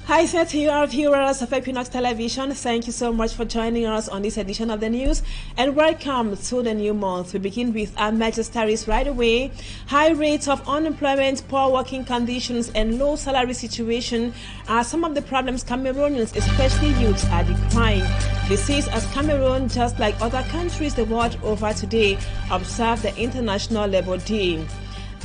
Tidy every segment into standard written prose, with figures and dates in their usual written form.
Hi, sir, to our viewers of Equinoxe Television. Thank you so much for joining us on this edition of the news and welcome to the new month. We begin with our major stories right away. High rates of unemployment, poor working conditions, and low salary situation are some of the problems Cameroonians, especially youths, are decrying. This is as Cameroon, just like other countries the world over today, observe the International Labour Day.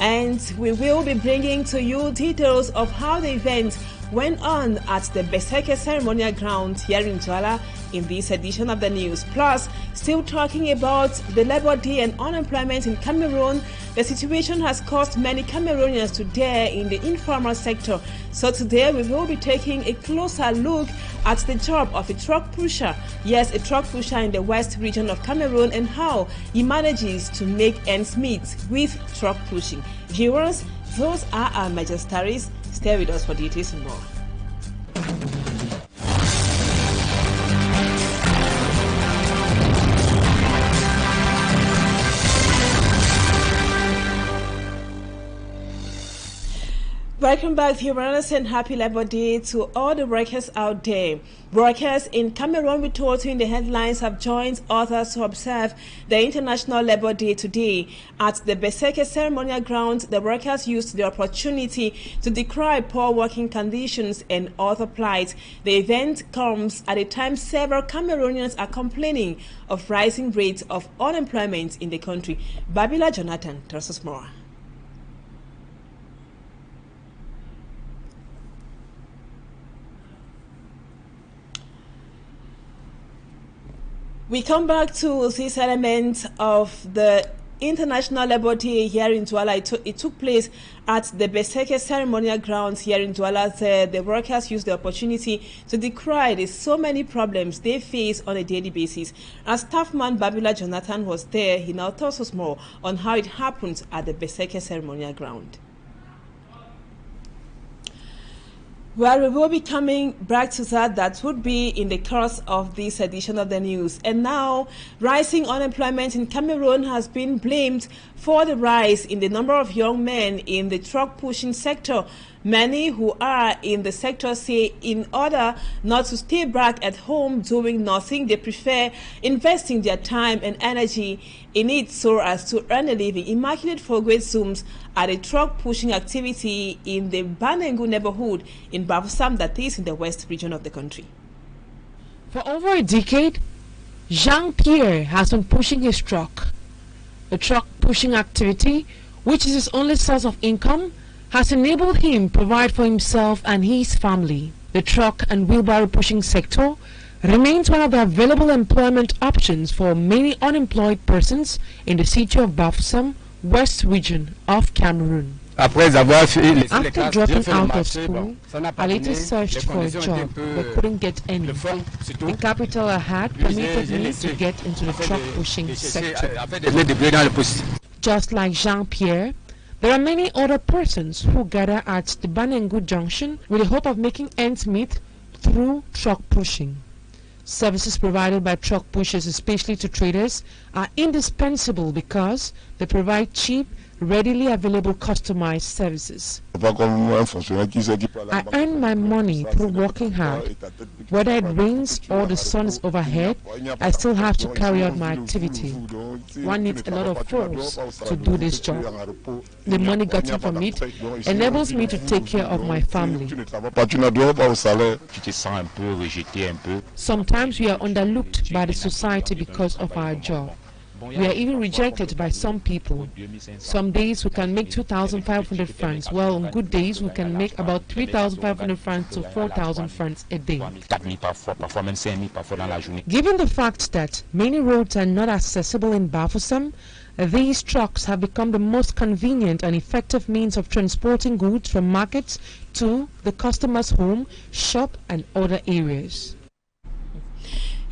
And we will be bringing to you details of how the event went on at the Beseke Ceremonial Ground here in Douala in this edition of the news. Plus, still talking about the Labour Day and unemployment in Cameroon, the situation has caused many Cameroonians to dare in the informal sector. So today we will be taking a closer look at the job of a truck pusher. Yes, a truck pusher in the west region of Cameroon and how he manages to make ends meet with truck pushing. Viewers, those are our major stories. Stay with us for details and more. Welcome back, viewers, and happy Labour Day to all the workers out there. Workers in Cameroon, we told you in the headlines, have joined others to observe the International Labour Day today. At the Beseke Ceremonial Ground, the workers used the opportunity to decry poor working conditions and other plight. The event comes at a time several Cameroonians are complaining of rising rates of unemployment in the country. Babila Jonathan tells us more. We come back to this element of the International Labour Day here in Douala. It took place at the Beseke Ceremonial Grounds here in Douala. The workers used the opportunity to decry the so many problems they face on a daily basis. As staffman Babila Jonathan was there, he now tells us more on how it happened at the Beseke Ceremonial Ground. Well, we will be coming back to that would be in the course of this edition of the news. And now, rising unemployment in Cameroon has been blamed for the rise in the number of young men in the truck pushing sector. Many who are in the sector say in order not to stay back at home doing nothing, they prefer investing their time and energy in it so as to earn a living. Immaculate Fogwe zooms at a truck pushing activity in the Banengu neighborhood in Bafoussam, that is in the west region of the country. For over a decade, Jean-Pierre has been pushing his truck. The truck pushing activity, which is his only source of income, has enabled him provide for himself and his family. The truck and wheelbarrow pushing sector remains one of the available employment options for many unemployed persons in the city of Bafoussam, west region of Cameroon. After dropping out of school, I later searched for a job but couldn't get any. The capital I had permitted me to get into the truck pushing sector. Just like Jean-Pierre, there are many other persons who gather at the Banengu junction with the hope of making ends meet through truck pushing. Services provided by truck pushers, especially to traders, are indispensable because they provide cheap, readily available customized services. I earn my money through working hard. Whether it rains or the sun is overhead, I still have to carry out my activity. One needs a lot of force to do this job. The money gotten from it enables me to take care of my family. Sometimes we are underlooked by the society because of our job. We are even rejected by some people. Some days we can make 2,500 francs, while on good days we can make about 3,500 francs to 4,000 francs a day. Given the fact that many roads are not accessible in Bafoussam, these trucks have become the most convenient and effective means of transporting goods from markets to the customer's home, shop and other areas.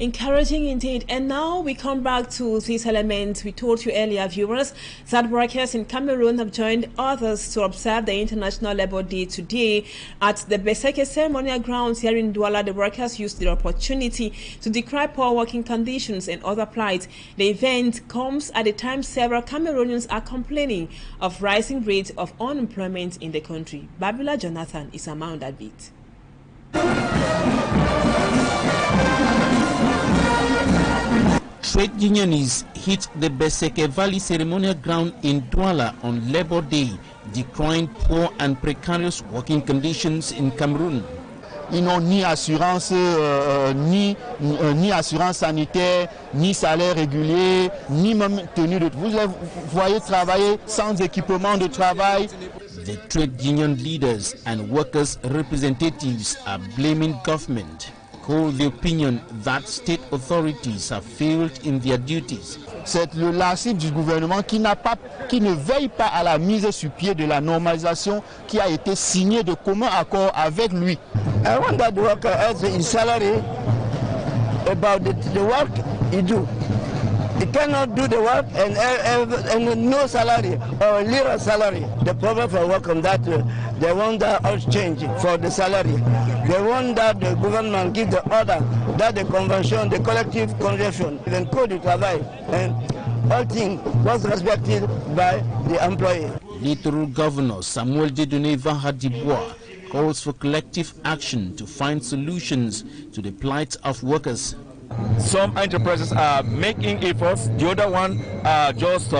Encouraging indeed. And now we come back to this element. We told you earlier, viewers, that workers in Cameroon have joined others to observe the International Labour Day today. At the Beseke Ceremonial Grounds here in Douala, the workers used the opportunity to decry poor working conditions and other plight. The event comes at a time several Cameroonians are complaining of rising rates of unemployment in the country. Babila Jonathan is among that bit. Trade unionists hit the Beseke Valley ceremonial ground in Douala on Labor Day, decrying poor and precarious working conditions in Cameroon. Ils n'ont ni assurance, ni assurance sanitaire, ni salaire régulier, ni même tenue de... Vous les voyez travailler sans équipement de travail. The trade union leaders and workers' representatives are blaming government, hold the opinion that state authorities have failed in their duties. C'est le lassisme du gouvernement qui ne veille pas à la mise sur pied de la normalisation qui a été signée de commun accord avec lui. I want that the worker has his salary about the work he do. He cannot do the work and no salary or little salary. The problem for work on that, they want that exchange for the salary. They want that the government give the order that the convention, the collective convention, even code du travail, and all things was respected by the employee. Littoral Governor Samuel Dieudonné Vahadibois calls for collective action to find solutions to the plight of workers. Some enterprises are making efforts, the other one are just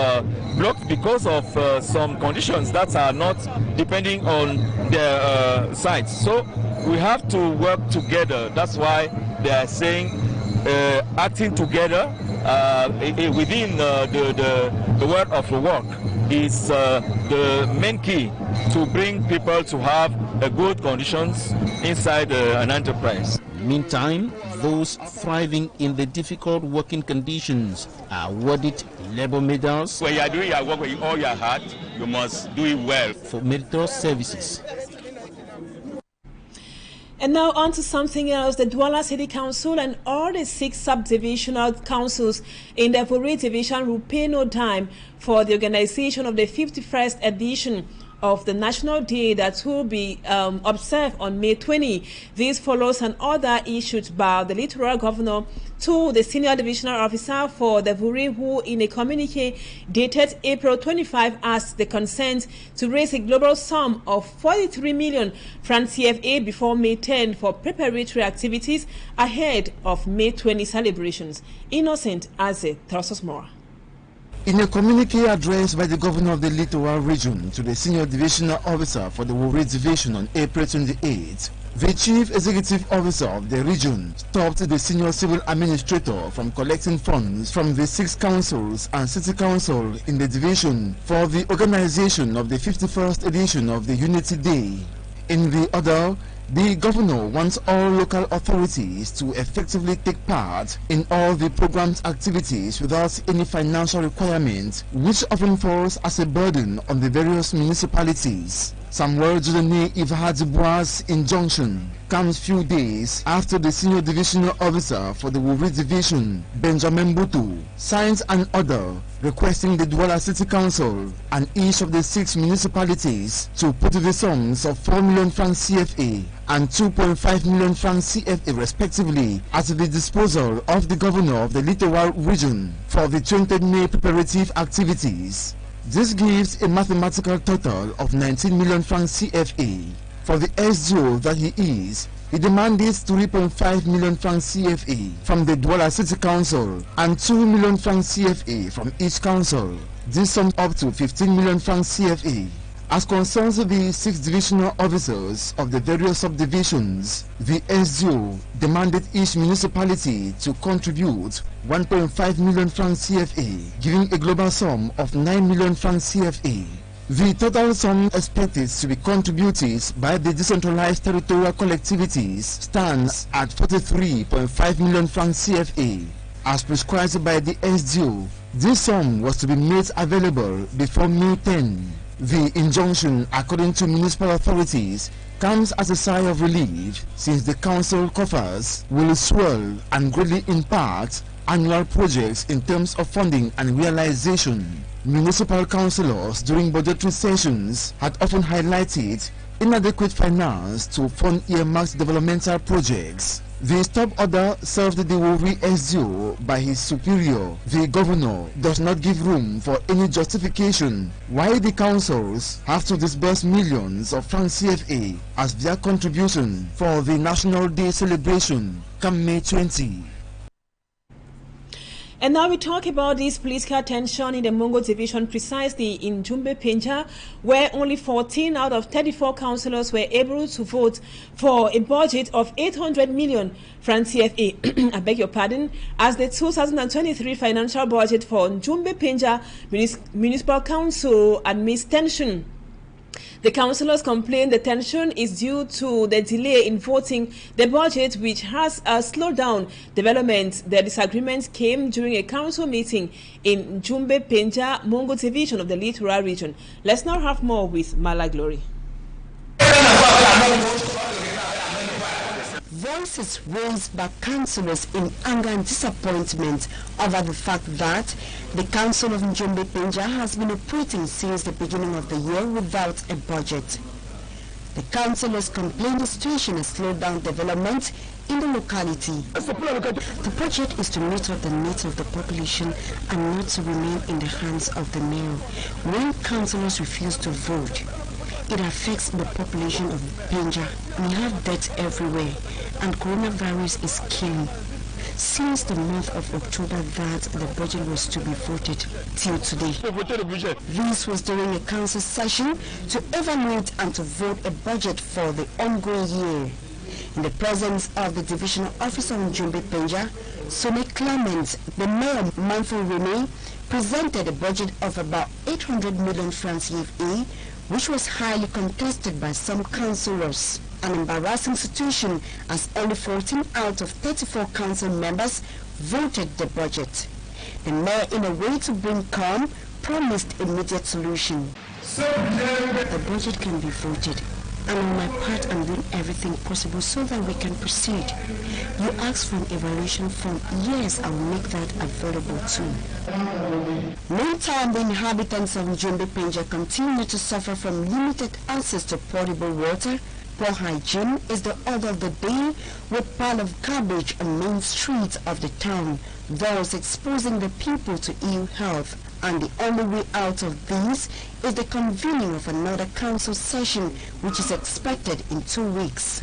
blocked because of some conditions that are not depending on their sites. So we have to work together. That's why they are saying acting together within the world of the work is the main key to bring people to have good conditions inside an enterprise. Meantime, those thriving in the difficult working conditions are awarded labor medals. When you are doing your work with all your heart, you must do it well. For meritorious services. And now on to something else. The Douala City Council and all the 6 subdivisional councils in the Vuri division will pay no dime for the organization of the 51st edition of the National Day that will be observed on May 20. This follows an order issued by the Littoral Governor to the Senior Divisional Officer for the Vuri, who in a communique dated April 25 asked the consent to raise a global sum of 43 million francs CFA before May 10 for preparatory activities ahead of May 20 celebrations. Innocent Aze tells us more. In a communique addressed by the governor of the Littoral region to the senior divisional officer for the Wuri division on April 28, the chief executive officer of the region stopped the senior civil administrator from collecting funds from the 6 councils and city council in the division for the organization of the 51st edition of the Unity Day. In the order, the governor wants all local authorities to effectively take part in all the program's activities without any financial requirement, which often falls as a burden on the various municipalities. Samuel Dieudonné Vahadibois' injunction comes few days after the senior divisional officer for the Wuri division, Benjamin Butu, signs an order requesting the Douala City Council and each of the 6 municipalities to put the sums of 4 million francs CFA and 2.5 million francs CFA respectively at the disposal of the governor of the Littoral region for the 20th May preparative activities. This gives a mathematical total of 19 million francs CFA. For the SGO that he is, he demanded 3.5 million francs CFA from the Douala City Council and 2 million francs CFA from each council. This sums up to 15 million francs CFA. As concerns the 6 divisional officers of the various subdivisions, the SGO demanded each municipality to contribute 1.5 million francs CFA, giving a global sum of 9 million francs CFA. The total sum expected to be contributed by the decentralized territorial collectivities stands at 43.5 million francs CFA. As prescribed by the SGO, this sum was to be made available before May 10. The injunction, according to municipal authorities, comes as a sigh of relief since the council coffers will swell and greatly impact annual projects in terms of funding and realization. Municipal councillors during budgetary sessions had often highlighted inadequate finance to fund earmarked developmental projects. The stop order served the Wori SDO by his superior. The governor does not give room for any justification why the councils have to disburse millions of francs CFA as their contribution for the National Day celebration come May 20. And now we talk about this political tension in the Mungo division, precisely in Jumbe Penja, where only 14 out of 34 councillors were able to vote for a budget of 800 million francs CFA, I beg your pardon, as the 2023 financial budget for Jumbe Penja Municipal Council amidst tension. The councillors complain the tension is due to the delay in voting the budget, which has slowed down development. The disagreements came during a council meeting in Jumbe Penja Mungo division of the Littoral region. Let's now have more with Mala Glory. Voices raised by councillors in anger and disappointment over the fact that the Council of Njombe Penja has been operating since the beginning of the year without a budget. The councillors complain the situation has slowed down development in the locality. The project is to meet up the needs of the population and not to remain in the hands of the mayor. When councillors refuse to vote, it affects the population of Penja. We have deaths everywhere, and coronavirus is killing. Since the month of October that the budget was to be voted till today. This was during a council session to evaluate and to vote a budget for the ongoing year. In the presence of the divisional officer in Jumbe Penja, Sone Clement, the mayor Manfred Rene, presented a budget of about 800 million francs CFA, which was highly contested by some councillors. An embarrassing situation as only 14 out of 34 council members voted the budget. The mayor, in a way to bring calm, promised immediate solution. The budget can be voted, and on my part I'm doing everything possible so that we can proceed. You asked for an evaluation form. Yes, I will make that available too. Meantime, the inhabitants of Njombe Penja continue to suffer from limited access to potable water. Poor hygiene is the order of the day, with pile of garbage on main streets of the town, thus exposing the people to ill health. And the only way out of this is the convening of another council session, which is expected in 2 weeks.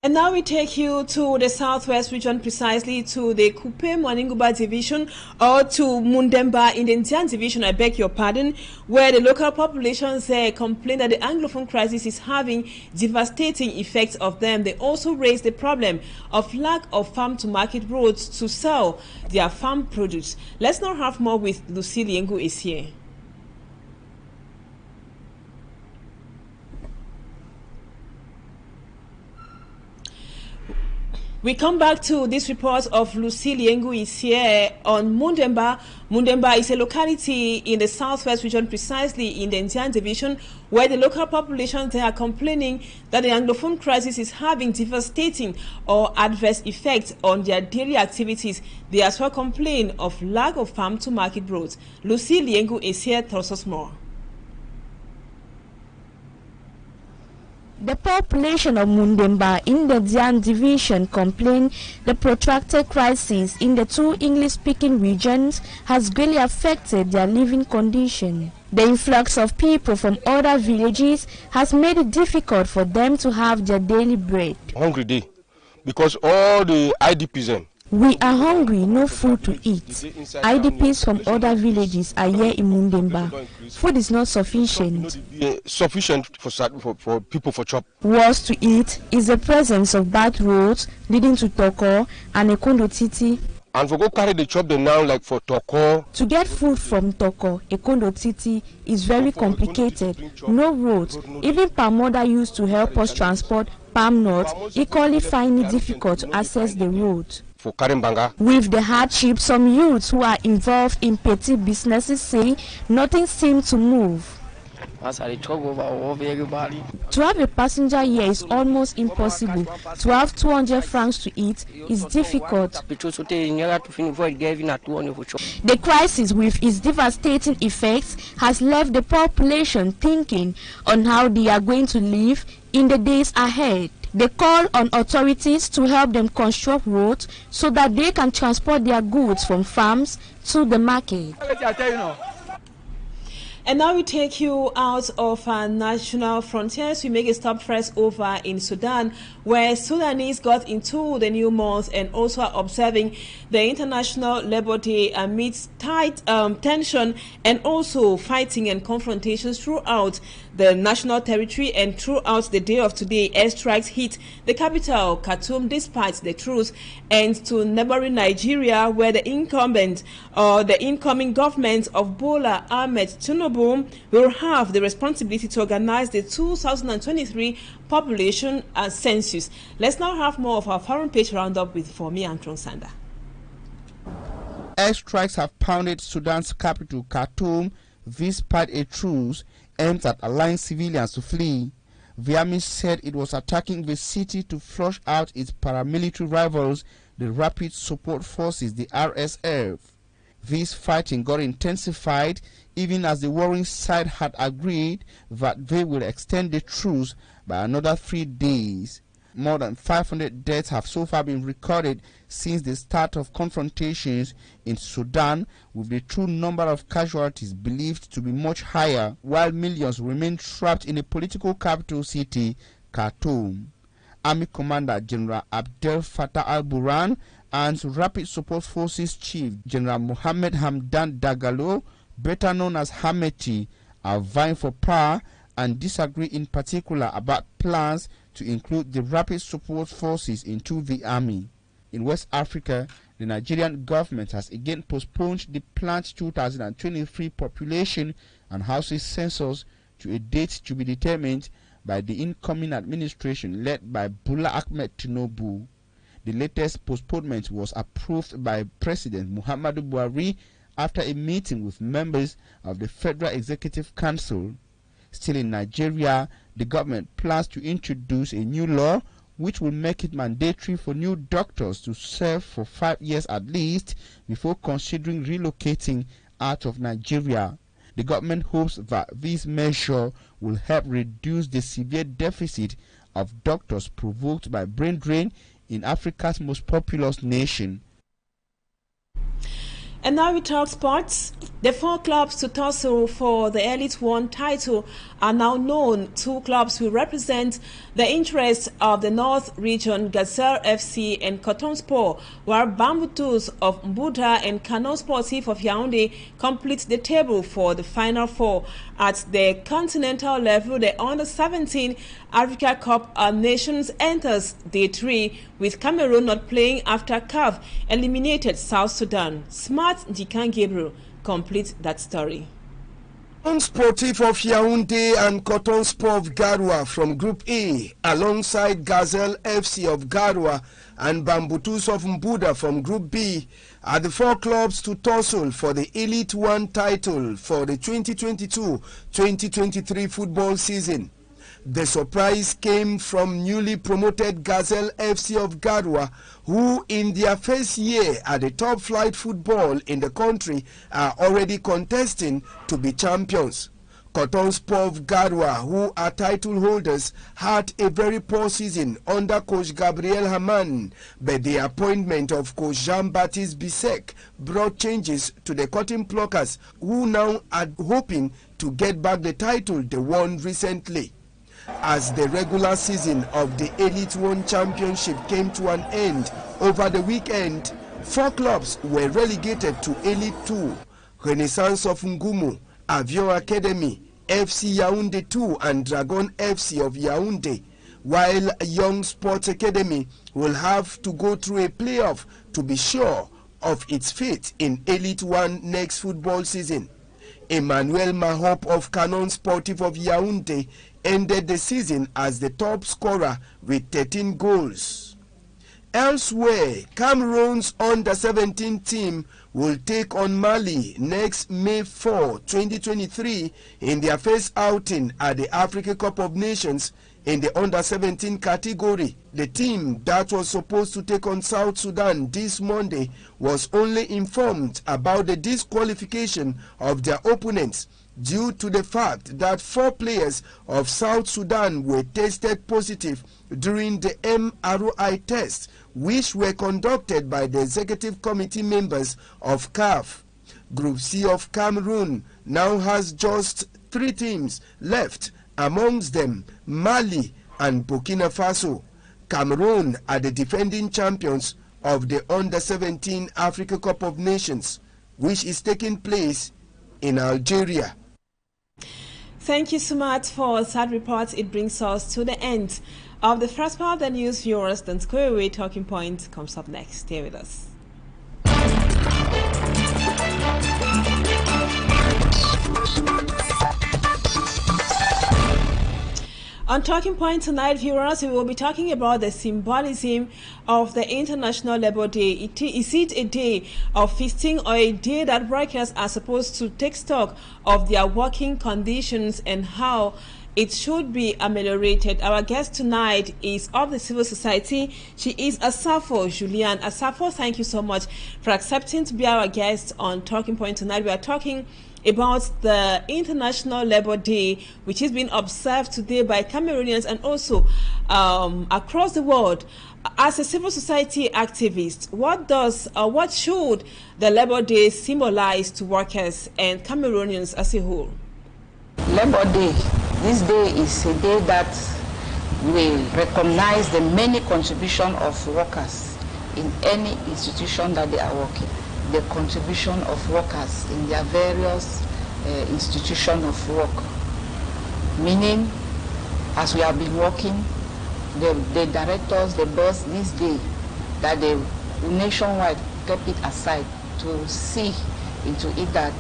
And now we take you to the southwest region, precisely to the Kupe Mwaninguba division, or to Mundemba in the Ndian division, I beg your pardon, where the local populations there complain that the Anglophone crisis is having devastating effects of them. They also raise the problem of lack of farm-to-market roads to sell their farm produce. Let's now have more with Lucille Yengu is here. We come back to this report of Lucille Yengu is here on Mundemba. Mundemba is a locality in the southwest region, precisely in the Ndian division, where the local population there are complaining that the Anglophone crisis is having devastating or adverse effects on their daily activities. They as well complain of lack of farm-to-market roads. Lucille Yengu is here, tells us more. The population of Mundemba in the Ndian division complain the protracted crisis in the two English-speaking regions has greatly affected their living condition. The influx of people from other villages has made it difficult for them to have their daily bread. Hungry day, because all the IDPs we are hungry, no food to eat. IDPs from other villages are here in Mundemba. Food is not sufficient. Sufficient for people for chop. Worse to eat is the presence of bad roads leading to Toko and Ekondo Titi. And for go carry the chop them now, like for Toko. To get food from Toko, Ekondo Titi is very complicated. No roads. Even palm oil used to help us transport palm nuts equally find it difficult to access the road. For Karimbanga. With the hardship, some youths who are involved in petty businesses say nothing seems to move. To have a passenger here is almost impossible. To have 200 francs to eat is difficult. The crisis with its devastating effects has left the population thinking on how they are going to live in the days ahead. They call on authorities to help them construct roads so that they can transport their goods from farms to the market. And now we take you out of our national frontiers. We make a stop first over in Sudan, where Sudanese got into the new month and also are observing the International Labour Day amidst tight tension and also fighting and confrontations throughout the national territory. And throughout the day of today, airstrikes hit the capital, Khartoum, despite the truce, and to neighboring Nigeria, where the incoming government of Bola Ahmed Tinubu will have the responsibility to organize the 2023 population census. Let's now have more of our foreign page roundup with Fomi and Tronsanda. Airstrikes have pounded Sudan's capital, Khartoum, despite a truce aimed at allowing civilians to flee. The army said it was attacking the city to flush out its paramilitary rivals, the Rapid Support Forces, the RSF. This fighting got intensified even as the warring side had agreed that they will extend the truce by another 3 days. More than 500 deaths have so far been recorded since the start of confrontations in Sudan, with the true number of casualties believed to be much higher, while millions remain trapped in the political capital city, Khartoum. Army Commander General Abdel Fattah al-Burhan and Rapid Support Forces Chief General Mohammed Hamdan Dagalo, better known as Hameti, are vying for power and disagree in particular about plans to include the Rapid Support Forces into the army. In West Africa, the Nigerian government has again postponed the planned 2023 population and houses census to a date to be determined by the incoming administration led by Bola Ahmed Tinubu. The latest postponement was approved by President Muhammadu Buhari after a meeting with members of the Federal Executive Council. Still in Nigeria, the government plans to introduce a new law which will make it mandatory for new doctors to serve for 5 years at least before considering relocating out of Nigeria. The government hopes that this measure will help reduce the severe deficit of doctors provoked by brain drain in Africa's most populous nation. And now we talk sports. The 4 clubs to tussle for the Elite One title are now known. 2 clubs will represent the interests of the North Region, Gazelle FC and Coton Sport, while Bambutus of Mbuda and Canon Sportif of Yaoundé complete the table for the Final 4. At the continental level, the Under-17 Africa Cup of Nations enters Day 3, with Cameroon not playing after CAF eliminated South Sudan. Smart Jikan Gabriel complete that story. Coton Sportif of Yaoundé and Coton Sport of Garoua from Group A, alongside Gazelle FC of Garoua and Bambutus of Mbuda from Group B, are the 4 clubs to tussle for the Elite One title for the 2022-2023 football season. The surprise came from newly promoted Gazelle FC of Garoua, who in their first year at the top flight football in the country are already contesting to be champions. Coton Sport of Garoua, who are title holders, had a very poor season under coach Gabriel Haman, but the appointment of coach Jean-Baptiste Bissek brought changes to the Cotton Pluckers, who now are hoping to get back the title they won recently. As the regular season of the Elite One Championship came to an end over the weekend, 4 clubs were relegated to Elite 2, Renaissance of Ngumu, Avion Academy, FC Yaoundé 2 and Dragon FC of Yaoundé, while Young Sports Academy will have to go through a playoff to be sure of its fate in Elite 1 next football season. Emmanuel Mahop of Canon Sportif of Yaoundé ended the season as the top scorer with 13 goals. Elsewhere, Cameroon's Under-17 team will take on Mali next May 4, 2023 in their first outing at the Africa Cup of Nations in the Under-17 category. The team that was supposed to take on South Sudan this Monday was only informed about the disqualification of their opponents due to the fact that 4 players of South Sudan were tested positive during the MRI tests, which were conducted by the executive committee members of CAF. Group C of Cameroon now has just 3 teams left, amongst them Mali and Burkina Faso. Cameroon are the defending champions of the Under-17 Africa Cup of Nations, which is taking place in Algeria. Thank you so much for that report. It brings us to the end of the first part of the news. Viewers, don't go away. Talking Point comes up next. Stay with us. On Talking Point tonight, viewers, we will be talking about the symbolism of the International Labour Day. Is it a day of feasting or a day that workers are supposed to take stock of their working conditions and how it should be ameliorated? Our guest tonight is of the civil society. She is Asafo Julian. Asafo, thank you so much for accepting to be our guest on Talking Point tonight. We are talking about the International Labour Day, which is being observed today by Cameroonians and also across the world. As a civil society activist, what should the Labour Day symbolize to workers and Cameroonians as a whole? Labour Day, this day is a day that will recognize the many contributions of workers in any institution that they are working. The contribution of workers in their various institutions of work. Meaning, as we have been working, the directors, the boss, this day, that they nationwide kept it aside to see into it that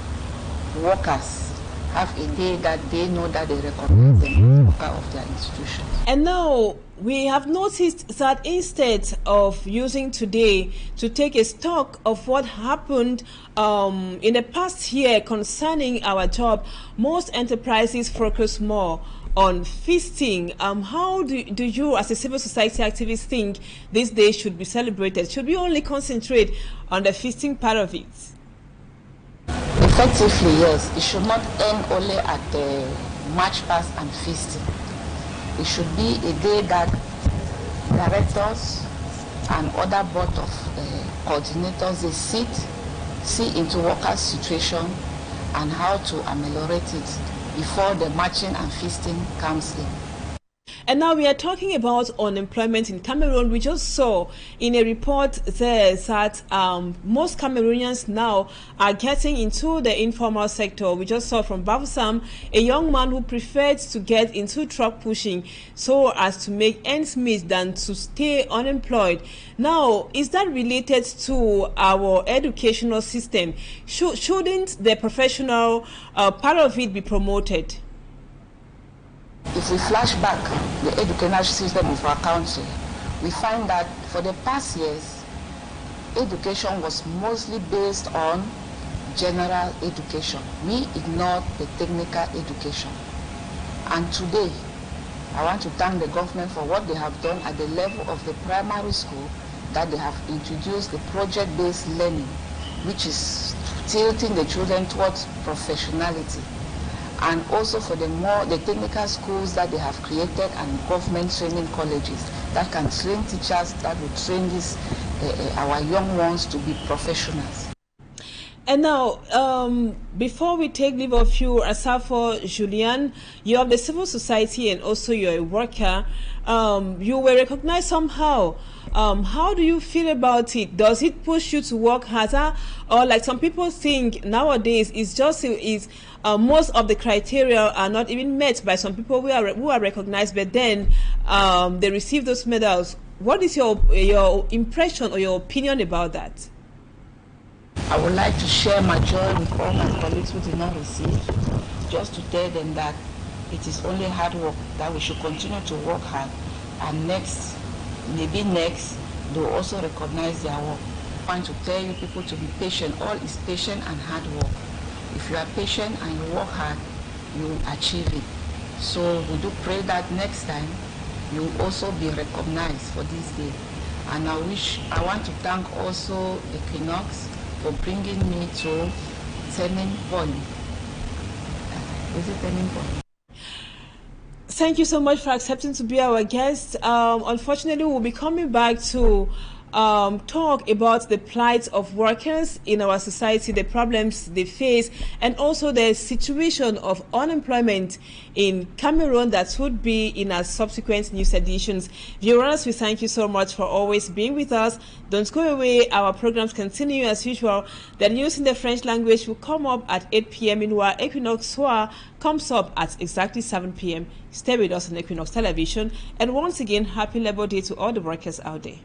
workers have a day that they know that they recognize them as worker of their institution. And now we have noticed that instead of using today to take a stock of what happened in the past year concerning our job, most enterprises focus more on feasting. How do you, as a civil society activist, think this day should be celebrated? Should we only concentrate on the feasting part of it? Effectively, yes. It should not end only at the march past and feasting. It should be a day that directors and other board of coordinators, they see into workers' situation and how to ameliorate it before the marching and feasting comes in. And now we are talking about unemployment in Cameroon. We just saw in a report there that most Cameroonians now are getting into the informal sector. We just saw from Bafusam a young man who preferred to get into truck pushing so as to make ends meet than to stay unemployed. Now, is that related to our educational system? Shouldn't the professional part of it be promoted? If we flash back the educational system of our country, we find that for the past years, education was mostly based on general education. We ignored the technical education. And today, I want to thank the government for what they have done at the level of the primary school, that they have introduced the project-based learning, which is tilting the children towards professionality. And also for the technical schools that they have created and government training colleges that can train teachers that will train our young ones to be professionals. And now, before we take leave of you, Asafo Julian, you are the civil society and also you're a worker. You were recognized somehow. How do you feel about it? Does it push you to work harder? Or like some people think nowadays, most of the criteria are not even met by some people who are recognized, but then they receive those medals. What is your impression or your opinion about that? I would like to share my joy with all my colleagues who did not receive, just to tell them that it is only hard work, that we should continue to work hard, and maybe next, they'll also recognize their work. I want to tell you people to be patient. All is patient and hard work. If you are patient and you work hard, you will achieve it. So we do pray that next time, you will also be recognized for this day. And I want to thank also Equinoxe for bringing me to turning point. is the turning point. Thank you so much for accepting to be our guest. Unfortunately, we'll be coming back to talk about the plight of workers in our society, the problems they face, and also the situation of unemployment in Cameroon that would be in our subsequent news editions. Viewers, we thank you so much for always being with us. Don't go away. Our programs continue as usual. The news in the French language will come up at 8 p.m. Meanwhile, Equinoxe Soir comes up at exactly 7 p.m. Stay with us on Equinoxe Television. And once again, happy Labor Day to all the workers out there.